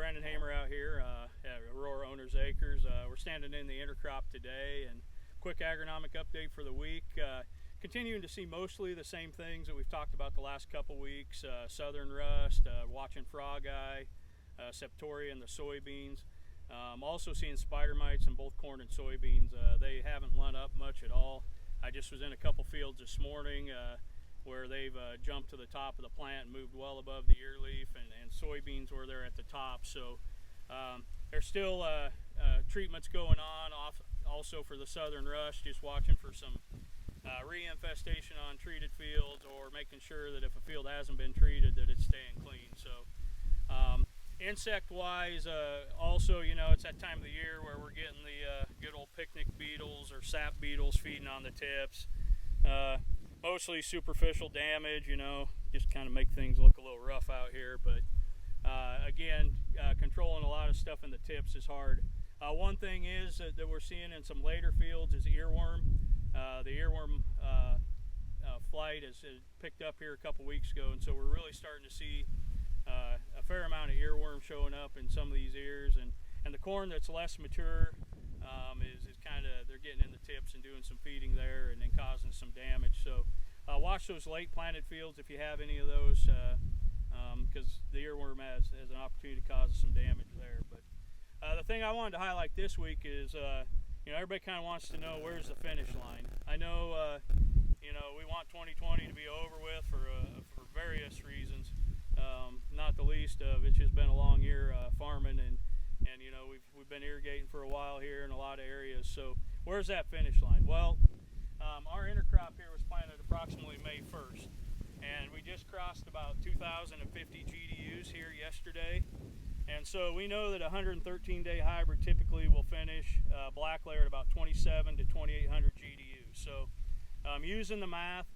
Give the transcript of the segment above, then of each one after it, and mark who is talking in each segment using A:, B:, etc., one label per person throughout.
A: Brandon Hamer out here at Aurora Owners Acres. We're standing in the intercrop today, and quick agronomic update for the week. Continuing to see mostly the same things that we've talked about the last couple weeks. Southern rust, watching frog eye, septoria in the soybeans. Also seeing spider mites in both corn and soybeans. They haven't run up much at all. I just was in a couple fields this morning where they've jumped to the top of the plant and moved well above the ear leaf, and soybeans where they're at the top. So there's still treatments going on also for the southern rust, just watching for some re-infestation on treated fields, or making sure that if a field hasn't been treated that it's staying clean. So insect wise, also, you know, it's that time of the year where we're getting the good old picnic beetles or sap beetles feeding on the tips. Mostly superficial damage, you know, just kind of make things look a little rough out here. But again, controlling a lot of stuff in the tips is hard. One thing is that we're seeing in some later fields is earworm. The earworm flight has picked up here a couple weeks ago, and so we're really starting to see a fair amount of earworm showing up in some of these ears. And the corn that's less mature is kind of, they're getting in the tips and doing some feeding there and then causing some damage. So watch those late planted fields if you have any of those, because the earworm has an opportunity to cause some damage there. But the thing I wanted to highlight this week is, you know, everybody kind of wants to know where's the finish line. I know, you know, we want 2020 to be over with for various reasons, not the least of it's just been a long year farming, and you know, we've been irrigating for a while here in a lot of areas. So where's that finish line? Well, our intercrop here was planted approximately May 1st, and we just crossed about 2,050 GDUs here yesterday. And so we know that a 113-day hybrid typically will finish black layer at about 27 to 2,800 GDUs. So using the math,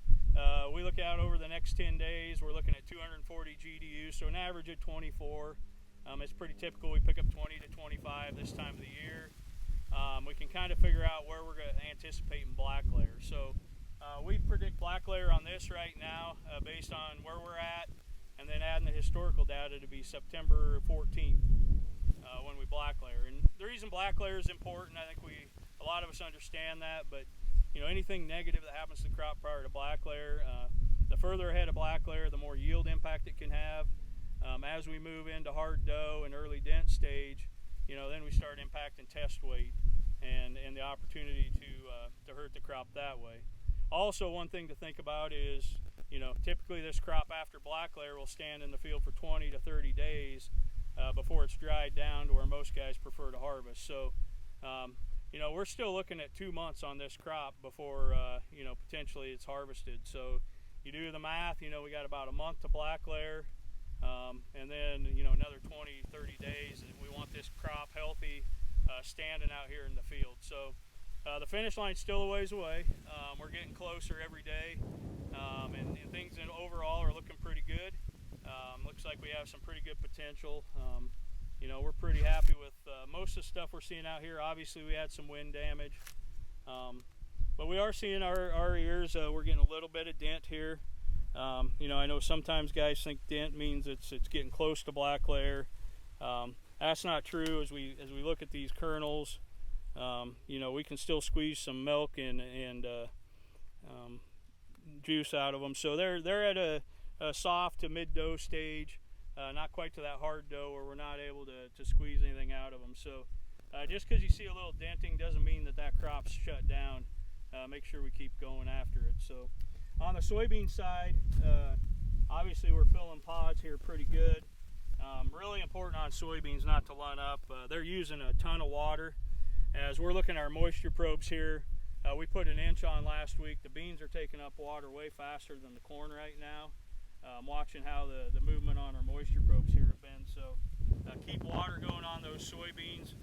A: we look out over the next 10 days, we're looking at 240 GDUs, so an average of 24. It's pretty typical. We pick up 20 to 25 this time of the year. We can kind of figure out where we're going to anticipate in black layer. So we predict black layer on this right now based on where we're at, and then adding the historical data to be September 14th when we black layer. And the reason black layer is important, I think a lot of us understand that, but you know, anything negative that happens to the crop prior to black layer, the further ahead of black layer, the more yield impact it can have. As we move into hard dough and early dent stage, you know, then we start impacting test weight and the opportunity to hurt the crop that way. Also, one thing to think about is, you know, typically this crop after black layer will stand in the field for 20 to 30 days before it's dried down to where most guys prefer to harvest. So, you know, we're still looking at 2 months on this crop before, you know, potentially it's harvested. So you do the math, you know, we got about a month to black layer, and then, you know, another 20, 30 days, and we want this crop healthy, standing out here in the field. So the finish line's still a ways away. We're getting closer every day, and things overall are looking pretty good. Looks like we have some pretty good potential. You know, we're pretty happy with most of the stuff we're seeing out here. Obviously, we had some wind damage, but we are seeing our ears. We're getting a little bit of dent here. You know, I know sometimes guys think dent means it's getting close to black layer. That's not true. As we look at these kernels, you know, we can still squeeze some milk and juice out of them. So they're at a soft to mid dough stage, not quite to that hard dough where we're not able to squeeze anything out of them. So just because you see a little denting doesn't mean that crop's shut down. Make sure we keep going after it. So on the soybean side, obviously we're filling pods here pretty good. Really important on soybeans not to run up. They're using a ton of water. As we're looking at our moisture probes here, we put an inch on last week. The beans are taking up water way faster than the corn right now. I'm watching how the movement on our moisture probes here have been. So keep water going on those soybeans.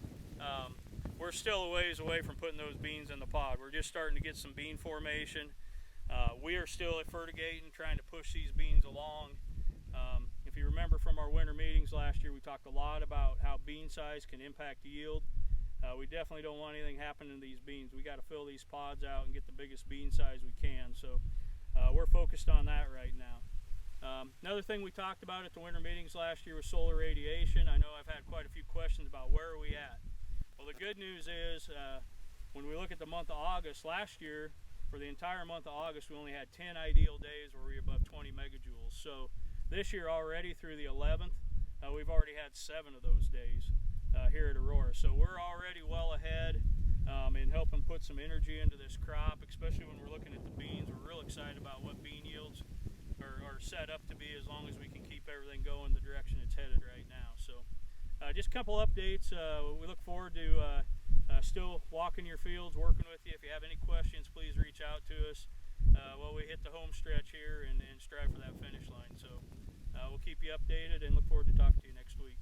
A: We're still a ways away from putting those beans in the pod. We're just starting to get some bean formation. We are still at fertigating, trying to push these beans along. If you remember from our winter meetings last year, we talked a lot about how bean size can impact yield. We definitely don't want anything happening to these beans. We got to fill these pods out and get the biggest bean size we can. So we're focused on that right now. Another thing we talked about at the winter meetings last year was solar radiation. I know I've had quite good news is when we look at the month of August last year, for the entire month of August, we only had 10 ideal days where we were above 20 megajoules. So this year already through the 11th, we've already had 7 of those days here at Aurora. So we're already well ahead in helping put some energy into this crop, especially when we're looking at the beans. We're real excited about what bean yields are set up to be, as long as we can keep everything going the direction it's headed right now. So just a couple updates. We look forward to still walking your fields, working with you. If you have any questions, please reach out to us while we hit the home stretch here and strive for that finish line. So we'll keep you updated and look forward to talking to you next week.